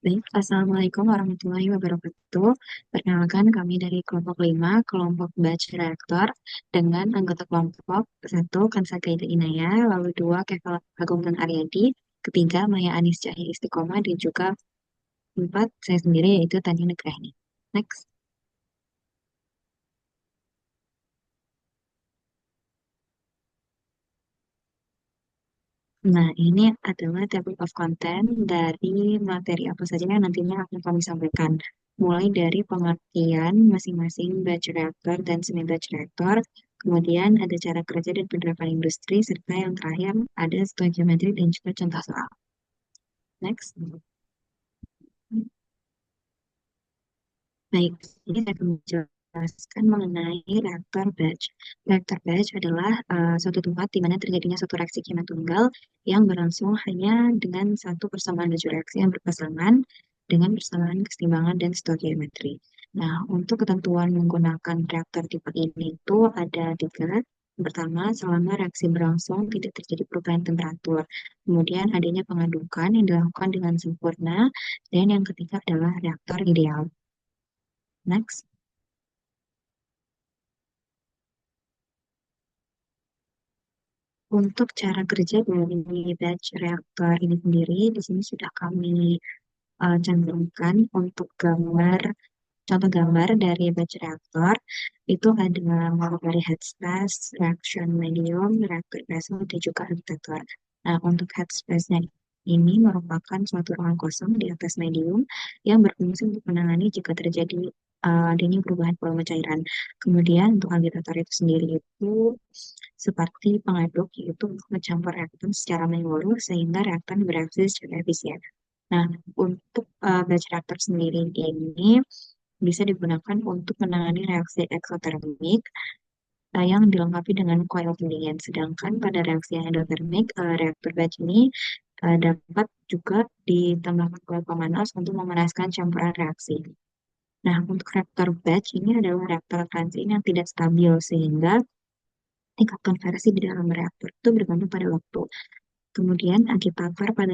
Baik, Assalamualaikum warahmatullahi wabarakatuh. Perkenalkan kami dari kelompok 5, kelompok batch reaktor, dengan anggota kelompok 1, Kansa Gaida Inaya, lalu 2, Keval Agung dan Aryadi, ketiga, Maya Anis Cahya Istiqomah, dan juga 4, saya sendiri, yaitu Tania Nugraini. Next. Nah, ini adalah table of content dari materi apa saja yang nantinya akan kami sampaikan. Mulai dari pengertian masing-masing batch reactor dan semi batch reactor, kemudian ada cara kerja dan penerapan industri, serta yang terakhir ada stoichiometry dan juga contoh soal. Next. Baik, ini saya akan menjelaskan mengenai reaktor batch. Reaktor batch adalah suatu tempat di mana terjadinya suatu reaksi kimia tunggal yang berlangsung hanya dengan satu persamaan laju reaksi yang berpasangan dengan persamaan keseimbangan dan stoichiometri. Nah, untuk ketentuan menggunakan reaktor tipe ini itu ada tiga. Yang pertama, selama reaksi berlangsung tidak terjadi perubahan temperatur. Kemudian adanya pengadukan yang dilakukan dengan sempurna. Dan yang ketiga adalah reaktor ideal. Next. Untuk cara kerja dari batch reaktor ini sendiri, di sini sudah kami cantumkan untuk contoh gambar dari batch reaktor. Itu ada mulai dari head space, reaction medium, reaktor plasma, dan juga agitator. Nah, untuk head space-nya ini merupakan suatu ruang kosong di atas medium yang berfungsi untuk menangani jika terjadi adanya perubahan volume cairan. Kemudian untuk agitator itu sendiri itu seperti pengaduk, yaitu untuk mencampur reaktan secara menyeluruh sehingga reaktan bereaksi secara efisien. Nah, untuk batch reaktor sendiri ini bisa digunakan untuk menangani reaksi eksotermik yang dilengkapi dengan coil pendingin. Sedangkan pada reaksi yang endotermik, reaktor batch ini dapat juga ditambahkan coil pemanas untuk memanaskan campuran reaksi. Nah, untuk reaktor batch ini adalah reaktor transient yang tidak stabil sehingga tingkat konversi di dalam reaktor itu bergantung pada waktu. Kemudian agitator pada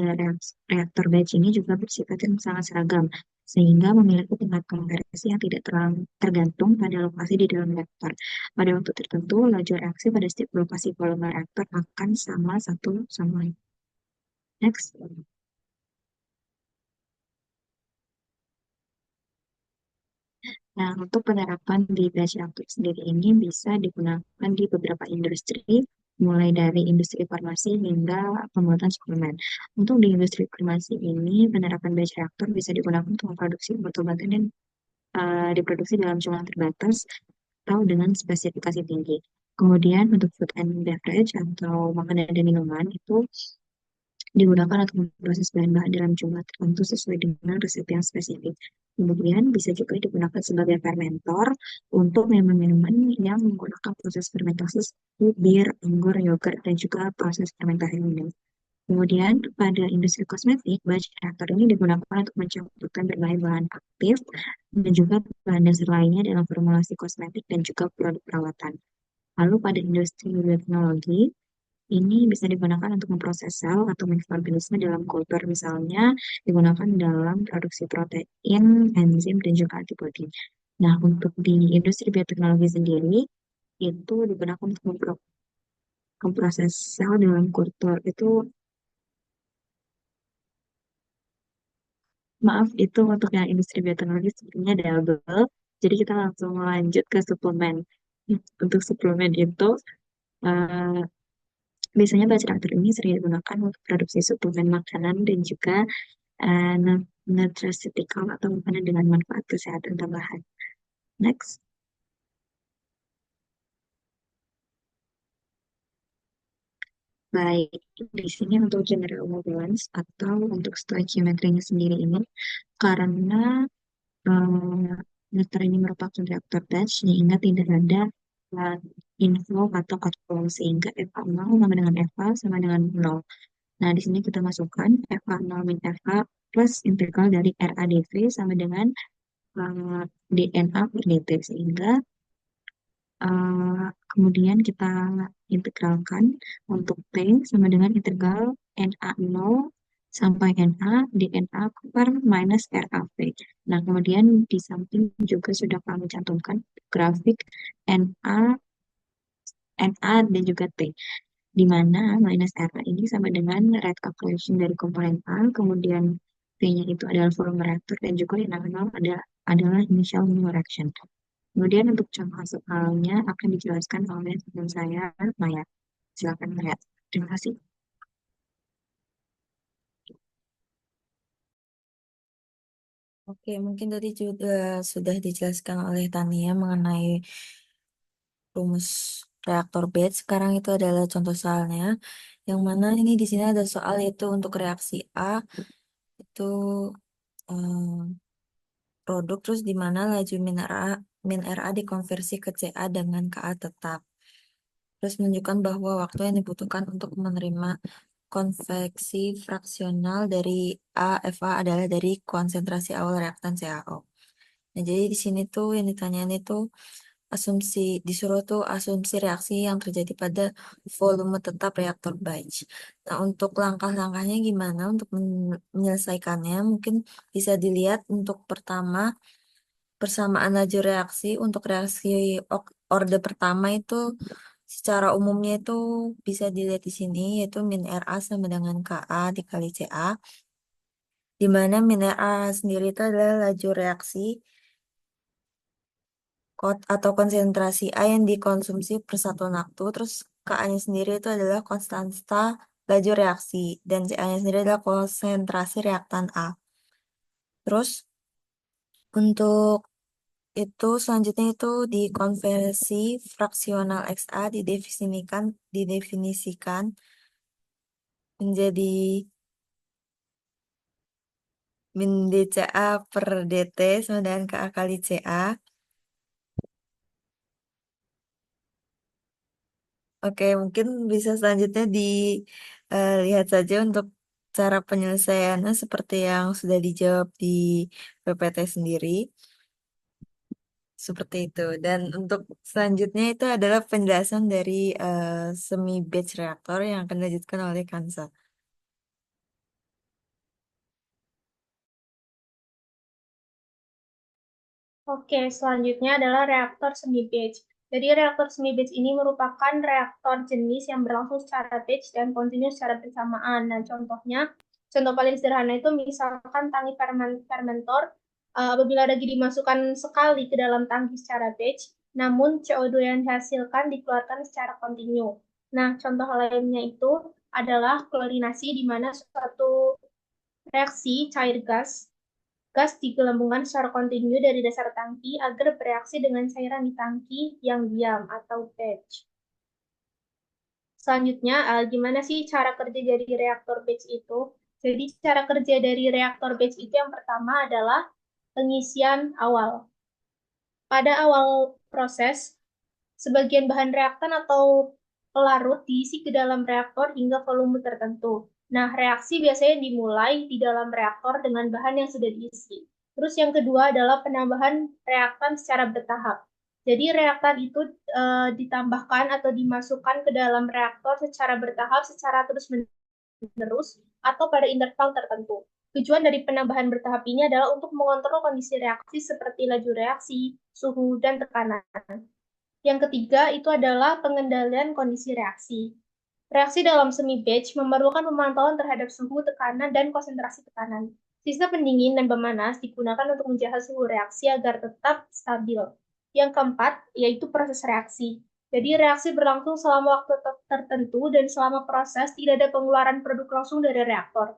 reaktor batch ini juga bersifat yang sangat seragam, sehingga memiliki tingkat konversi yang tidak terlalu tergantung pada lokasi di dalam reaktor. Pada waktu tertentu, laju reaksi pada setiap lokasi volume reaktor akan sama satu sama lain. Next. Nah, untuk penerapan di batch reaktor sendiri ini bisa digunakan di beberapa industri, mulai dari industri farmasi hingga pembuatan suplemen. Untuk di industri farmasi ini, penerapan batch reaktor bisa digunakan untuk memproduksi obat-obatan yang diproduksi dalam jumlah terbatas atau dengan spesifikasi tinggi. Kemudian untuk food and beverage atau makanan dan minuman itu digunakan untuk memproses bahan-bahan dalam jumlah tertentu sesuai dengan resep yang spesifik. Kemudian bisa juga digunakan sebagai fermentor untuk minuman-minuman yang menggunakan proses fermentasi seperti bir, anggur, yogurt, dan juga proses fermentasi minum. Kemudian pada industri kosmetik, batch reactor ini digunakan untuk mencampurkan berbagai bahan aktif dan juga bahan dasar lainnya dalam formulasi kosmetik dan juga produk perawatan. Lalu pada industri bioteknologi, ini bisa digunakan untuk memproses sel atau mikroorganisme dalam kultur, misalnya digunakan dalam produksi protein, enzim, dan juga antibodi. Nah, untuk di industri bioteknologi sendiri, itu digunakan untuk memproses sel dalam kultur. Itu, maaf, itu untuk yang industri bioteknologi sepertinya double. Jadi kita langsung lanjut ke suplemen. Untuk suplemen itu, eh, biasanya batch reactor ini sering digunakan untuk produksi suplemen makanan dan juga uh, nutraceutical atau makanan dengan manfaat kesehatan tambahan. Next. Baik, di sini untuk general balance atau untuk stoichiometrinya sendiri ini, karena meter ini merupakan reaktor batch, sehingga tidak ada uh, inflow atau outflow, sehingga FA0 sama dengan FA sama dengan 0. Nah, di sini kita masukkan FA0 min FA plus integral dari RADV sama dengan DNA per dt, sehingga kemudian kita integralkan untuk T sama dengan integral NA0 sampai Na, di Na per minus RAV. Nah, kemudian di samping juga sudah kami cantumkan grafik Na, Na dan juga T, di mana minus RA ini sama dengan rate calculation dari komponen A, kemudian P-nya itu adalah volume reaktor, dan juga yang nama adalah initial new reaction. Kemudian untuk contoh soalnya akan dijelaskan oleh teman saya, Maya. Silakan Maya. Terima kasih. Oke, mungkin tadi juga sudah dijelaskan oleh Tania mengenai rumus reaktor batch. Sekarang itu adalah contoh soalnya, yang mana ini di sini ada soal yaitu untuk reaksi A itu eh, produk terus di mana laju min RA dikonversi ke CA dengan KA tetap. Terus menunjukkan bahwa waktu yang dibutuhkan untuk menerima konveksi fraksional dari AFA adalah dari konsentrasi awal reaktan CaO. Nah, jadi di sini tuh yang ditanyain itu asumsi, disuruh tuh asumsi reaksi yang terjadi pada volume tetap reaktor batch. Nah, untuk langkah-langkahnya gimana untuk menyelesaikannya? Mungkin bisa dilihat untuk pertama persamaan laju reaksi. Untuk reaksi orde pertama itu secara umumnya itu bisa dilihat di sini yaitu min RA sama dengan KA dikali CA, di mana min RA sendiri itu adalah laju reaksi atau konsentrasi A yang dikonsumsi per satuan waktu, terus Ka-nya sendiri itu adalah konstanta laju reaksi, dan Ca-nya sendiri adalah konsentrasi reaktan A. Terus untuk itu selanjutnya itu dikonversi fraksional XA didefinisikan menjadi min dCA per dt sama dengan Ka kali Ca. Oke, mungkin bisa selanjutnya dilihat saja untuk cara penyelesaiannya seperti yang sudah dijawab di PPT sendiri. Seperti itu. Dan untuk selanjutnya itu adalah penjelasan dari semi batch reaktor yang akan dilanjutkan oleh Kansa. Oke, selanjutnya adalah reaktor semi batch. Jadi reaktor semi batch ini merupakan reaktor jenis yang berlangsung secara batch dan kontinu secara bersamaan. Nah, contoh paling sederhana itu misalkan tangki fermentor, apabila lagi dimasukkan sekali ke dalam tangki secara batch, namun CO2 yang dihasilkan dikeluarkan secara kontinu. Nah, contoh lainnya itu adalah klorinasi, di mana suatu reaksi cair gas digelembungkan secara kontinu dari dasar tangki agar bereaksi dengan cairan di tangki yang diam atau batch. Selanjutnya, gimana sih cara kerja dari reaktor batch itu? Jadi, cara kerja dari reaktor batch itu yang pertama adalah pengisian awal. Pada awal proses, sebagian bahan reaktan atau pelarut diisi ke dalam reaktor hingga volume tertentu. Nah, reaksi biasanya dimulai di dalam reaktor dengan bahan yang sudah diisi. Terus yang kedua adalah penambahan reaktan secara bertahap. Jadi reaktan itu ditambahkan atau dimasukkan ke dalam reaktor secara bertahap, secara terus-menerus, atau pada interval tertentu. Tujuan dari penambahan bertahap ini adalah untuk mengontrol kondisi reaksi seperti laju reaksi, suhu, dan tekanan. Yang ketiga itu adalah pengendalian kondisi reaksi. Reaksi dalam semi batch memerlukan pemantauan terhadap suhu, tekanan, dan konsentrasi tekanan. Sistem pendingin dan pemanas digunakan untuk menjaga suhu reaksi agar tetap stabil. Yang keempat, yaitu proses reaksi. Jadi reaksi berlangsung selama waktu tertentu dan selama proses tidak ada pengeluaran produk langsung dari reaktor.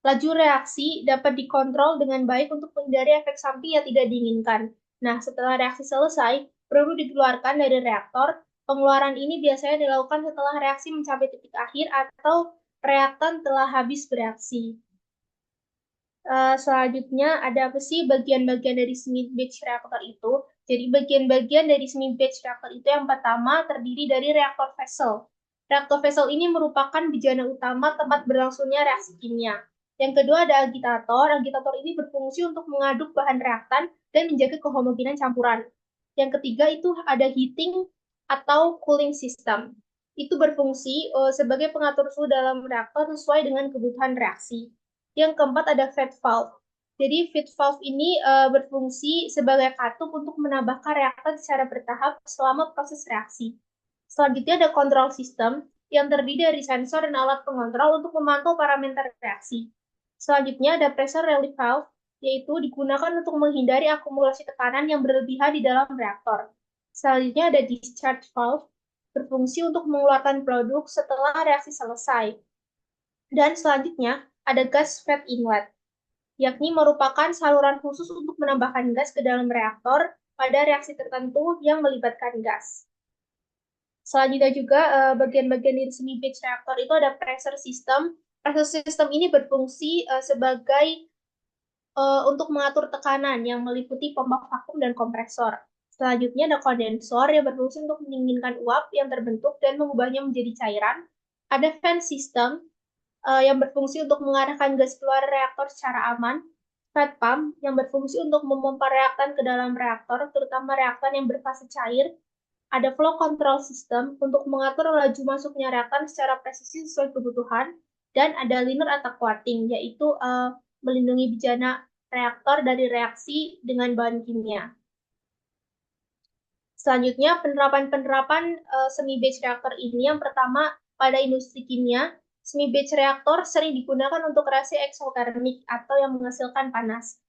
Laju reaksi dapat dikontrol dengan baik untuk menghindari efek samping yang tidak diinginkan. Nah, setelah reaksi selesai, produk dikeluarkan dari reaktor. Pengeluaran ini biasanya dilakukan setelah reaksi mencapai titik akhir atau reaktan telah habis bereaksi. Selanjutnya, ada apa sih bagian-bagian dari semi batch reaktor itu? Jadi, bagian-bagian dari semi batch reaktor itu yang pertama terdiri dari reaktor vessel. Reaktor vessel ini merupakan bejana utama tempat berlangsungnya reaksi kimia. Yang kedua ada agitator. Agitator ini berfungsi untuk mengaduk bahan reaktan dan menjaga kehomogenan campuran. Yang ketiga itu ada heating atau cooling system. itu berfungsi sebagai pengatur suhu dalam reaktor sesuai dengan kebutuhan reaksi. Yang keempat ada feed valve. Jadi feed valve ini berfungsi sebagai katup untuk menambahkan reaktan secara bertahap selama proses reaksi. Selanjutnya ada control system yang terdiri dari sensor dan alat pengontrol untuk memantau parameter reaksi. Selanjutnya ada pressure relief valve, yaitu digunakan untuk menghindari akumulasi tekanan yang berlebihan di dalam reaktor. Selanjutnya ada discharge valve, berfungsi untuk mengeluarkan produk setelah reaksi selesai. Dan selanjutnya ada gas fed inlet, yakni merupakan saluran khusus untuk menambahkan gas ke dalam reaktor pada reaksi tertentu yang melibatkan gas. Selanjutnya juga bagian-bagian di semi batch reaktor itu ada pressure system. Pressure system ini berfungsi sebagai untuk mengatur tekanan yang meliputi pompa vakum dan kompresor. Selanjutnya ada kondensor yang berfungsi untuk mendinginkan uap yang terbentuk dan mengubahnya menjadi cairan. Ada fan system yang berfungsi untuk mengarahkan gas keluar reaktor secara aman. Fed pump yang berfungsi untuk memompa reaktan ke dalam reaktor, terutama reaktan yang berfase cair. Ada flow control system untuk mengatur laju masuknya reaktan secara presisi sesuai kebutuhan. Dan ada liner attack coating, yaitu melindungi bejana reaktor dari reaksi dengan bahan kimia. Selanjutnya, penerapan-penerapan semi batch reaktor ini yang pertama pada industri kimia, semi batch reaktor sering digunakan untuk reaksi eksotermik atau yang menghasilkan panas.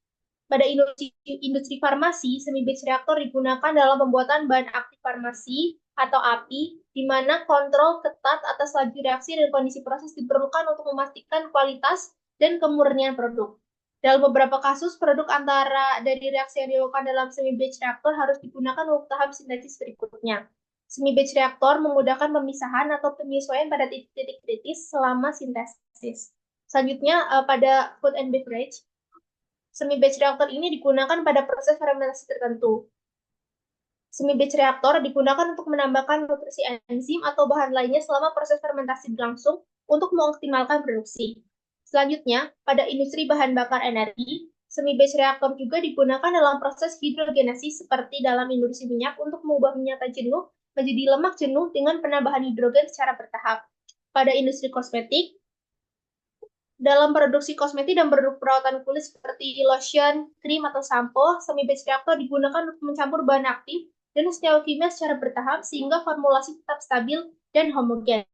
Pada industri farmasi, semi batch reaktor digunakan dalam pembuatan bahan aktif farmasi atau API, di mana kontrol ketat atas laju reaksi dan kondisi proses diperlukan untuk memastikan kualitas dan kemurnian produk. Dalam beberapa kasus, produk antara dari reaksi yang dilakukan dalam semi batch reaktor harus digunakan untuk tahap sintesis berikutnya. Semi batch reaktor memudahkan pemisahan atau penyesuaian pada titik-titik kritis selama sintesis. Selanjutnya, pada food and beverage, semi batch reaktor ini digunakan pada proses fermentasi tertentu. Semi batch reaktor digunakan untuk menambahkan nutrisi enzim atau bahan lainnya selama proses fermentasi berlangsung untuk mengoptimalkan produksi. Selanjutnya, pada industri bahan bakar energi, semi batch reaktor juga digunakan dalam proses hidrogenasi seperti dalam industri minyak untuk mengubah minyak jenuh menjadi lemak jenuh dengan penambahan hidrogen secara bertahap. Pada industri kosmetik, dalam produksi kosmetik dan produk perawatan kulit seperti lotion, krim, atau sampo, semi batch reaktor digunakan untuk mencampur bahan aktif dan senyawa kimia secara bertahap sehingga formulasi tetap stabil dan homogen.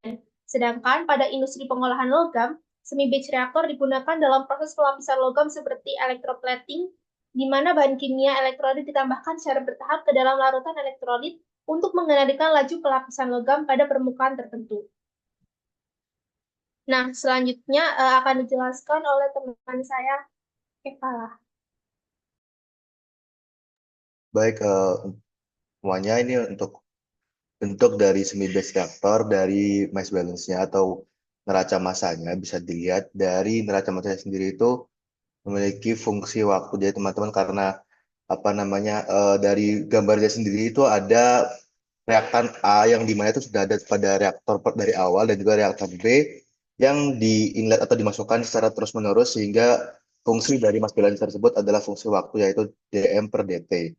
Sedangkan pada industri pengolahan logam, semi batch reaktor digunakan dalam proses pelapisan logam seperti electroplating, di mana bahan kimia elektrolit ditambahkan secara bertahap ke dalam larutan elektrolit untuk mengendalikan laju pelapisan logam pada permukaan tertentu. Nah, selanjutnya akan dijelaskan oleh teman saya, Kepala. Baik, semuanya ini untuk bentuk dari semi batch reaktor dari mass balance-nya atau neraca massanya bisa dilihat dari neraca massanya sendiri itu memiliki fungsi waktu. Jadi teman-teman karena apa namanya dari gambarnya sendiri itu ada reaktan A yang dimana itu sudah ada pada reaktor dari awal dan juga reaktan B yang di inlet atau dimasukkan secara terus-menerus sehingga fungsi dari mass balance tersebut adalah fungsi waktu yaitu dm per dt.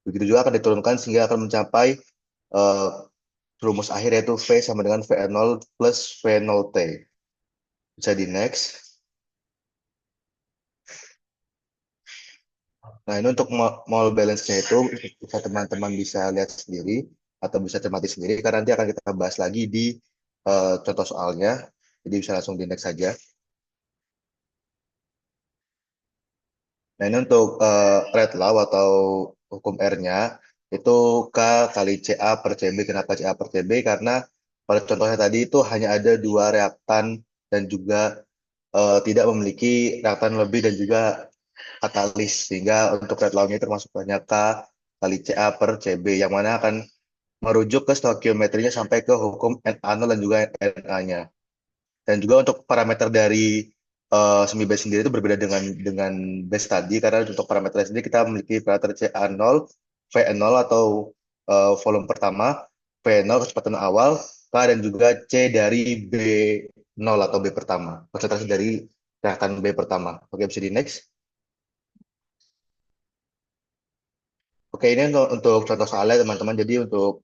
Begitu juga akan diturunkan sehingga akan mencapai uh, rumus akhir yaitu V sama dengan V0 plus V0T. Bisa di next. Nah, ini untuk mol balance-nya itu bisa teman-teman bisa lihat sendiri atau bisa cermati sendiri karena nanti akan kita bahas lagi di contoh soalnya. Jadi bisa langsung di next saja. Nah, ini untuk rate law atau hukum R-nya itu K kali CA per CB. Kenapa CA per CB? Karena pada contohnya tadi itu hanya ada dua reaktan dan juga tidak memiliki reaktan lebih dan juga katalis. Sehingga untuk rate law-nya termasuk hanya K kali CA per CB yang mana akan merujuk ke stoikiometrinya sampai ke hukum NA0 dan juga NA-nya. Dan juga untuk parameter dari semi base sendiri itu berbeda dengan base tadi karena untuk parameter sendiri kita memiliki parameter CA0, V0 atau volume pertama, V0 kecepatan awal, K dan juga C dari B0 atau B pertama, konsentrasi dari reaktan B pertama. Oke, bisa di next. Oke, ini untuk contoh soalnya teman-teman. Jadi untuk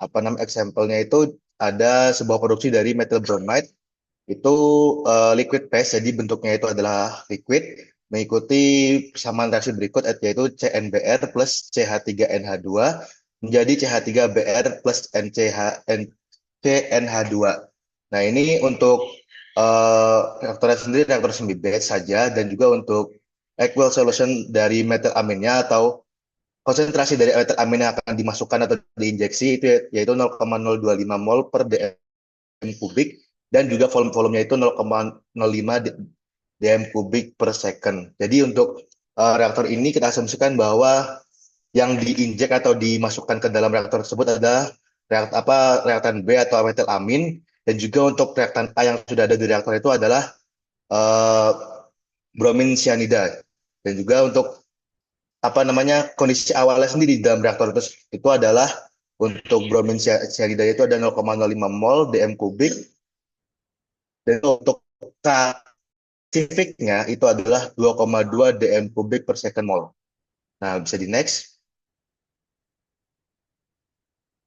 apa namanya example-nya itu ada sebuah produksi dari metil bromide itu liquid phase, jadi bentuknya itu adalah liquid mengikuti persamaan reaksi berikut yaitu CNBr plus CH3NH2 menjadi CH3Br plus CNH2. Nah, ini untuk reaktornya sendiri reaktor semi batch saja, dan juga untuk aqueous solution dari metil aminnya atau konsentrasi dari metil amin yang akan dimasukkan atau diinjeksi itu yaitu 0,025 mol per dm kubik, dan juga volumenya itu 0,05 dm kubik per second. Jadi untuk reaktor ini kita asumsikan bahwa yang diinjek atau dimasukkan ke dalam reaktor tersebut adalah reaktan B atau metil amin, dan juga untuk reaktan A yang sudah ada di reaktor itu adalah uh, bromin cyanida. Dan juga untuk kondisi awalnya sendiri di dalam reaktor itu adalah untuk bromin cyanida itu ada 0,05 mol dm kubik, dan untuk K spesifiknya itu adalah 2,2 dm kubik per second mol. Nah, bisa di next.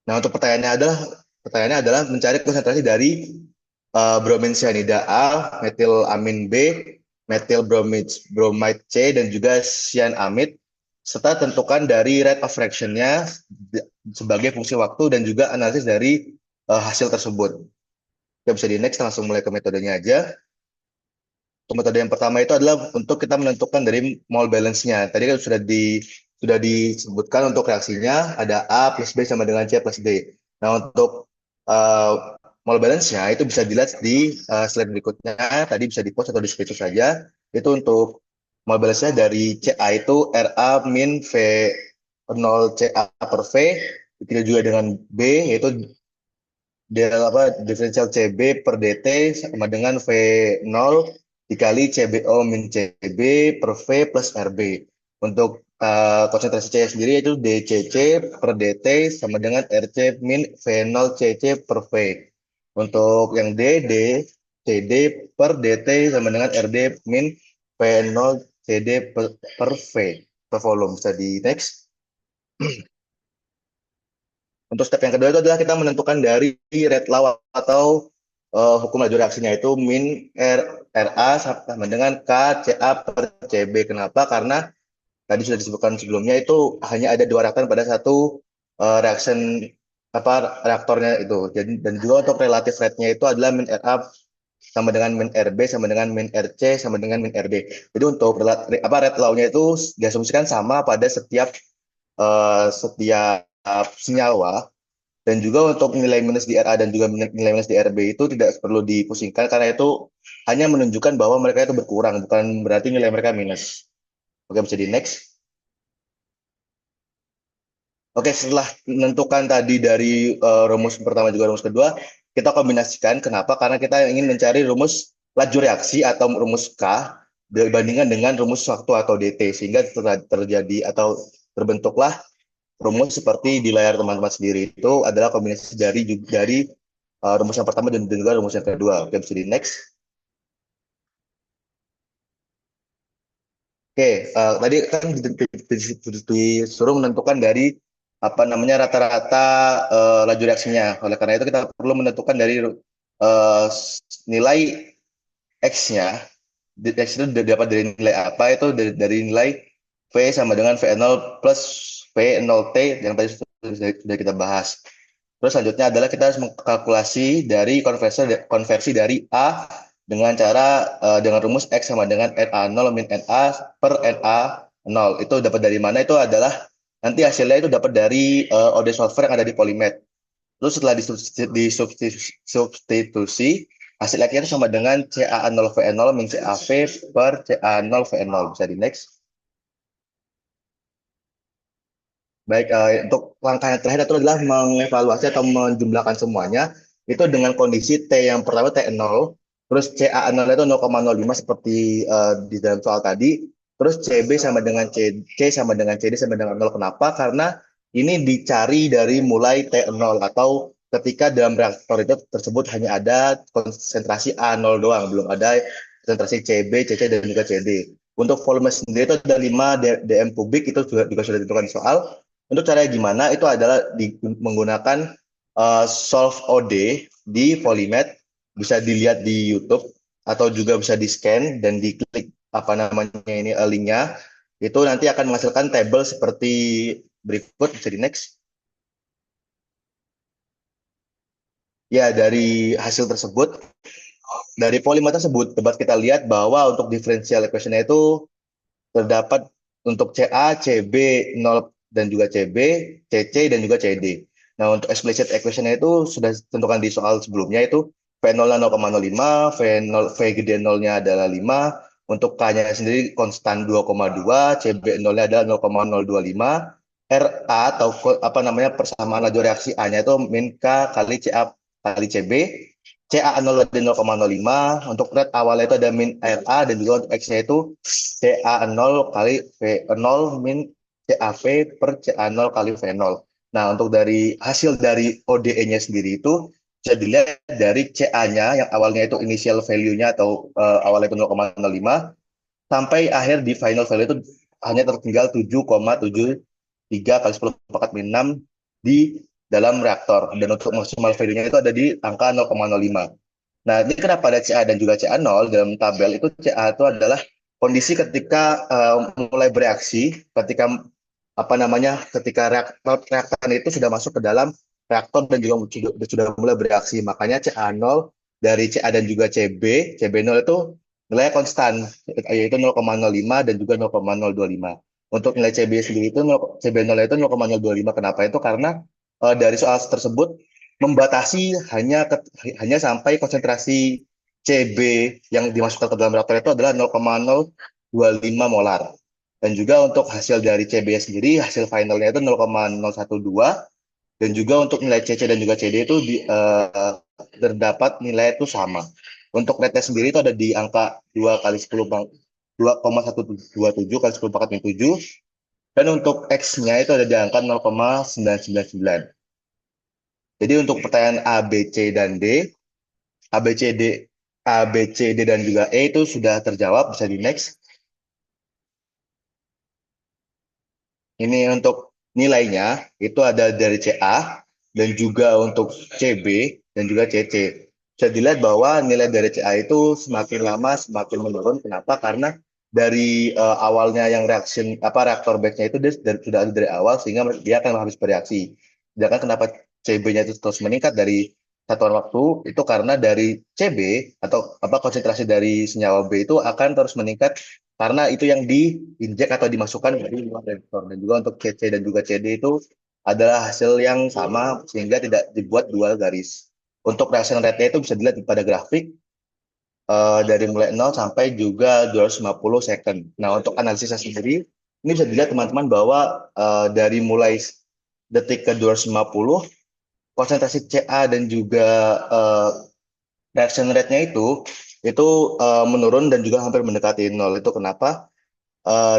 Nah, untuk pertanyaannya adalah mencari konsentrasi dari bromin cyanida A, metil amin B, metil bromide C, dan juga cyanamid, serta tentukan dari rate of reaction-nya sebagai fungsi waktu dan juga analisis dari hasil tersebut. Kita bisa di next, langsung mulai ke metodenya aja. Untuk metode yang pertama itu adalah untuk kita menentukan dari mol balance-nya. Tadi kan sudah disebutkan untuk reaksinya ada A plus B sama dengan C plus D. Nah, untuk mol balance-nya itu bisa dilihat di slide berikutnya. Tadi bisa di-post atau di-screenshot saja. Itu untuk mol balance-nya dari CA itu RA min V0 CA per V. Begitu juga dengan B, yaitu diferensial CB per DT sama dengan V0 dikali CBO min CB per V plus RB. Untuk konsentrasi C sendiri yaitu DCC per DT sama dengan RC min V0 CC per V. Untuk yang CD per DT sama dengan RD min V0 CD per V per volume. Bisa di next. Untuk step yang kedua itu adalah kita menentukan dari rate law atau hukum laju reaksinya itu min RA sama dengan KCA per CB. Kenapa? Karena tadi sudah disebutkan sebelumnya itu hanya ada 2 reaktan pada satu reaktornya itu. Jadi, dan juga untuk relatif rate-nya itu adalah min RA sama dengan min RB sama dengan min RC sama dengan min RB. Jadi untuk rate law-nya itu diasumsikan sama pada setiap senyawa. Dan juga untuk nilai minus di RA dan juga nilai minus di RB itu tidak perlu dipusingkan karena itu hanya menunjukkan bahwa mereka itu berkurang, bukan berarti nilai mereka minus. Oke, bisa di next. Oke, setelah menentukan tadi dari rumus pertama juga rumus kedua, kita kombinasikan. Kenapa? Karena kita ingin mencari rumus laju reaksi atau rumus K dibandingkan dengan rumus waktu atau DT, sehingga terjadi atau terbentuklah rumus seperti di layar teman-teman sendiri. Itu adalah kombinasi dari rumus yang pertama dan juga rumus yang kedua. Oke, bisa di next. Oke, tadi kan disuruh menentukan dari rata-rata laju reaksinya. Oleh karena itu kita perlu menentukan dari nilai X-nya. X itu dapat dari nilai apa? Itu dari nilai V sama dengan V0 plus V0T yang tadi sudah kita bahas. Terus selanjutnya adalah kita harus mengkalkulasi dari konversi dari A dengan cara dengan rumus X sama dengan NA0 min NA per NA0. Itu dapat dari mana? Itu adalah nanti hasilnya itu dapat dari OD solver yang ada di Polymed. Terus setelah disubstitusi, hasil akhirnya itu sama dengan CA0V0 min CAV per CA0V0. Bisa di next. Baik, untuk langkah yang terakhir itu adalah mengevaluasi atau menjumlahkan semuanya. Itu dengan kondisi T yang pertama T0, terus CA0 itu 0,05 seperti di dalam soal tadi, terus CB sama dengan C sama dengan CD sama dengan 0. Kenapa? Karena ini dicari dari mulai T0 atau ketika dalam reaktor itu tersebut hanya ada konsentrasi A0 doang, belum ada konsentrasi CB, CC, dan juga CD. Untuk volume sendiri itu ada 5 dm kubik, itu juga sudah ditentukan di soal. Untuk caranya gimana? Itu adalah menggunakan solve OD di Polymath, bisa dilihat di YouTube atau juga bisa di-scan dan diklik apa namanya ini linknya, itu nanti akan menghasilkan tabel seperti berikut. Bisa di next. Ya, dari hasil tersebut, dari Polymath tersebut, dapat kita lihat bahwa untuk differential equation itu terdapat untuk CA, CB, 0 dan juga CB, CC dan juga CD. Nah, untuk explicit equation itu sudah ditentukan di soal sebelumnya, itu V0-nya 0,05, V0, V gede 0-nya adalah 5, untuk K-nya sendiri konstan 2,2, CB0-nya adalah 0,025, RA atau apa namanya persamaan laju reaksi A-nya itu min K kali CA kali CB, CA0 ada 0,05, untuk rate awalnya itu ada min RA, dan juga untuk X-nya itu CA0 kali V0 min CAV per CA0 kali V0. Nah, untuk dari hasil dari ODE-nya sendiri itu bisa dilihat dari CA-nya yang awalnya itu initial value-nya atau awalnya itu 0,05 sampai akhir di final value itu hanya tertinggal 7,73 kali 10 pangkat min 6 di dalam reaktor. Dan untuk maksimal value-nya itu ada di angka 0,05. Nah, ini kenapa ada CA dan juga CA0 dalam tabel itu. CA itu adalah kondisi ketika mulai bereaksi, ketika apa namanya, ketika reaktor itu sudah masuk ke dalam reaktor dan juga sudah mulai bereaksi. Makanya CA0 dari CA dan juga CB0 itu nilai konstan, yaitu 0,05 dan juga 0,025. Untuk nilai CB sendiri itu CB0 itu 0,025. Kenapa itu? Karena dari soal tersebut membatasi hanya sampai konsentrasi CB yang dimasukkan ke dalam reaktor itu adalah 0,025 molar. Dan juga untuk hasil dari CB sendiri, hasil finalnya itu 0,012. Dan juga untuk nilai CC dan juga CD itu terdapat nilai itu sama. Untuk rate sendiri itu ada di angka 2 kali 10 2,127 kali 10 pangkat min 7. Dan untuk X-nya itu ada di angka 0,999. Jadi untuk pertanyaan A, B, C, dan D, A, B, C, D, A, B, C, D, dan juga E itu sudah terjawab. Bisa di next. Ini untuk nilainya itu ada dari CA dan juga untuk CB dan juga CC. Bisa dilihat bahwa nilai dari CA itu semakin lama semakin menurun. Kenapa? Karena dari awalnya yang reaktor batch-nya itu sudah ada dari awal, sehingga dia akan habis bereaksi. Sedangkan kenapa CB-nya itu terus meningkat dari satuan waktu, itu karena dari CB atau konsentrasi dari senyawa B itu akan terus meningkat karena itu yang diinjek atau dimasukkan dari luar reaktor. Dan juga untuk CC dan juga CD itu adalah hasil yang sama sehingga tidak dibuat dua garis. Untuk reaction rate-nya itu bisa dilihat pada grafik dari mulai 0 sampai juga 250 second. Nah, untuk analisisnya sendiri ini bisa dilihat teman-teman bahwa dari mulai detik ke 250 konsentrasi CA dan juga reaction rate-nya itu menurun dan juga hampir mendekati 0. Itu kenapa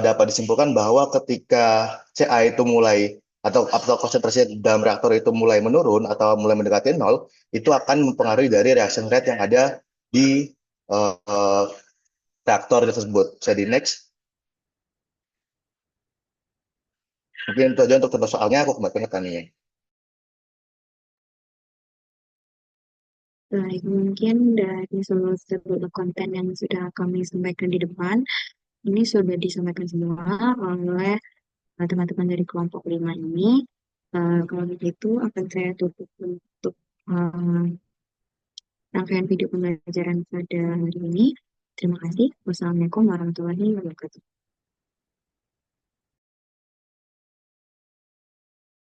dapat disimpulkan bahwa ketika CA itu mulai atau konsentrasi dalam reaktor itu mulai menurun atau mulai mendekati 0, itu akan mempengaruhi dari reaction rate yang ada di uh, reaktor tersebut. Bisa di next. Mungkin itu aja untuk contoh soalnya, aku kembali ke Tania. Baik, mungkin dari seluruh konten yang sudah kami sampaikan di depan, ini sudah disampaikan semua oleh teman-teman dari kelompok 5 ini. Kalau begitu akan saya tutup untuk rangkaian video pembelajaran pada hari ini. Terima kasih. Wassalamualaikum warahmatullahi wabarakatuh.